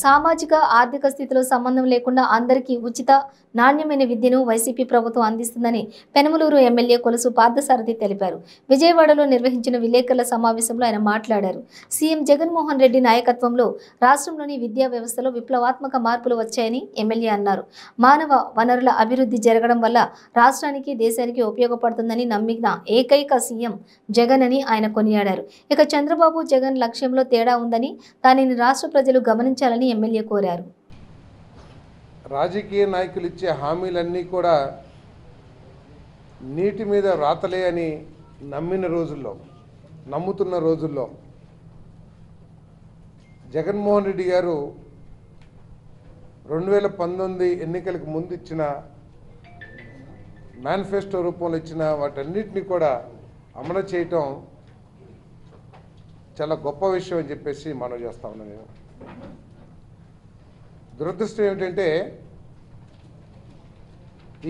సామాజిక ఆర్థిక స్థితిలో సంబంధం లేకుండా అందరికీ ఉచిత నాణ్యమైన విద్యను వైసీపీ ప్రభుత్వం అందిస్తుందని పెనమలూరు ఎమ్మెల్యే కొలుసు పార్థసారథి తెలిపారు. విజయవాడలో నిర్వహించిన విలేకరుల సమావేశంలో ఆయన మాట్లాడారు. సీఎం జగన్మోహన్ రెడ్డి నాయకత్వంలో రాష్ట్రంలోని విద్యా వ్యవస్థలో విప్లవాత్మక మార్పులు వచ్చాయని ఎమ్మెల్యే అన్నారు. మానవ వనరుల అభివృద్ధి జరగడం వల్ల రాష్ట్రానికి దేశానికి ఉపయోగపడుతుందని నమ్మిన ఏకైక సీఎం జగన్ అని ఆయన కొనియాడారు. ఇక చంద్రబాబు జగన్ లక్ష్యంలో తేడా ఉందని దానిని రాష్ట్ర ప్రజలు గమనించాలని ఎమ్మెల్యే కోరారు. రాజకీయ నాయకులు ఇచ్చే హామీలన్నీ కూడా నీటి మీద రాతలే అని నమ్ముతున్న రోజుల్లో జగన్మోహన్ రెడ్డి గారు 2019 ఎన్నికలకు ముందు ఇచ్చిన మేనిఫెస్టో రూపంలో ఇచ్చిన వాటన్నిటిని కూడా అమలు చేయటం చాలా గొప్ప విషయం అని చెప్పేసి మనవి చేస్తా ఉన్నాను. నేను దురదృష్టం ఏమిటంటే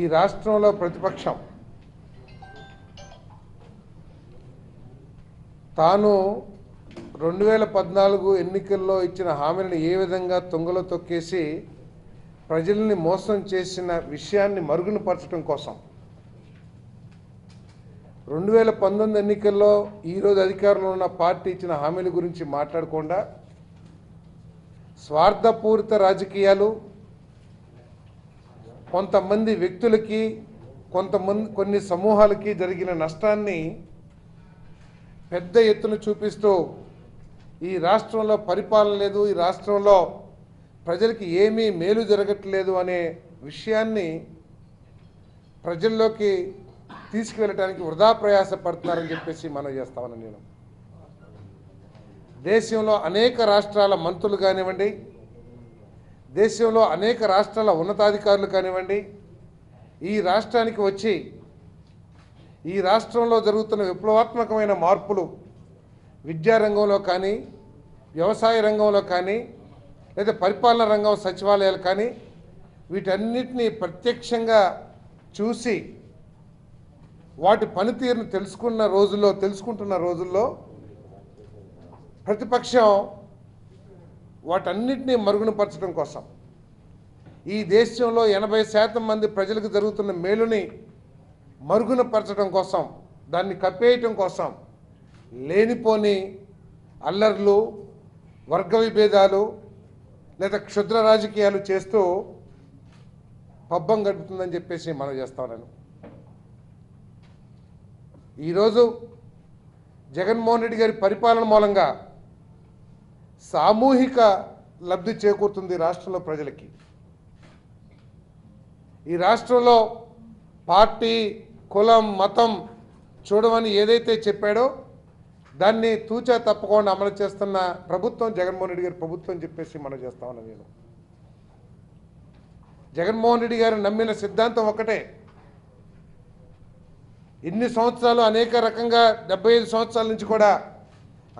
ఈ రాష్ట్రంలో ప్రతిపక్షం తాను 2014 ఎన్నికల్లో ఇచ్చిన హామీలను ఏ విధంగా తుంగలో తొక్కేసి ప్రజల్ని మోసం చేసిన విషయాన్ని మరుగునపరచడం కోసం 2019 ఎన్నికల్లో ఈరోజు అధికారంలో ఉన్న పార్టీ ఇచ్చిన హామీల గురించి మాట్లాడకుండా స్వార్థపూరిత రాజకీయాలు, కొంతమంది వ్యక్తులకి కొన్ని సమూహాలకి జరిగిన నష్టాన్ని పెద్ద ఎత్తున చూపిస్తూ ఈ రాష్ట్రంలో పరిపాలన లేదు, ఈ రాష్ట్రంలో ప్రజలకి ఏమీ మేలు జరగట్లేదు అనే విషయాన్ని ప్రజల్లోకి తీసుకువెళ్ళడానికి వృధా ప్రయాస పడుతున్నారని చెప్పేసి మనం చేస్తామని నేను దేశంలో అనేక రాష్ట్రాల మంత్రులు కానివ్వండి, దేశంలో అనేక రాష్ట్రాల ఉన్నతాధికారులు కానివ్వండి, ఈ రాష్ట్రానికి వచ్చి ఈ రాష్ట్రంలో జరుగుతున్న విప్లవాత్మకమైన మార్పులు విద్యారంగంలో కానీ, వ్యవసాయ రంగంలో కానీ, లేదా పరిపాలన రంగం సచివాలయాలు కానీ వీటన్నిటినీ ప్రత్యక్షంగా చూసి వాటి పనితీరును తెలుసుకుంటున్న రోజుల్లో ప్రతిపక్షం వాటన్నిటినీ మరుగునపరచడం కోసం, ఈ దేశంలో 80% మంది ప్రజలకు జరుగుతున్న మేలుని మరుగునపరచడం కోసం, దాన్ని కప్పేయటం కోసం లేనిపోని అల్లర్లు, వర్గ విభేదాలు లేదా క్షుద్ర రాజకీయాలు చేస్తూ పబ్బం గడుపుతుందని చెప్పేసి మనం చేస్తా ఉన్నాను. ఈరోజు జగన్మోహన్ రెడ్డి గారి పరిపాలన మూలంగా సామూహిక లబ్ధి చేకూరుతుంది రాష్ట్రంలో ప్రజలకి. ఈ రాష్ట్రంలో పార్టీ, కులం, మతం చూడమని ఏదైతే చెప్పాడో దాన్ని తూచా తప్పకుండా అమలు చేస్తున్న ప్రభుత్వం జగన్మోహన్ రెడ్డి గారి ప్రభుత్వం అని చెప్పేసి మనం చేస్తా ఉన్నాను. నేను జగన్మోహన్ రెడ్డి గారు నమ్మిన సిద్ధాంతం ఒకటే. ఇన్ని సంవత్సరాలు అనేక రకంగా 75 సంవత్సరాల నుంచి కూడా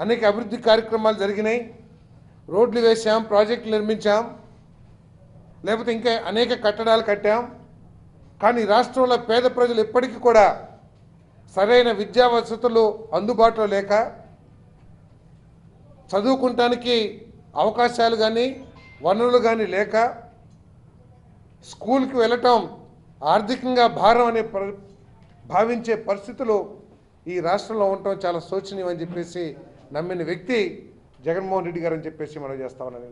అనేక అభివృద్ధి కార్యక్రమాలు జరిగినాయి. రోడ్లు వేసాం, ప్రాజెక్టులు నిర్మించాం, లేకపోతే ఇంకా అనేక కట్టడాలు కట్టాం. కానీ రాష్ట్రంలో పేద ప్రజలు ఇప్పటికీ కూడా సరైన విద్యా వసతులు అందుబాటులో లేక, చదువుకుంటానికి అవకాశాలు కానీ వనరులు కానీ లేక, స్కూల్కి వెళ్ళటం ఆర్థికంగా భారం అనే భావించే పరిస్థితులు ఈ రాష్ట్రంలో ఉండటం చాలా శోచనీయం అని చెప్పేసి నమ్మిన వ్యక్తి జగన్మోహన్ రెడ్డి గారు అని చెప్పేసి మనం చేస్తా ఉన్నాను.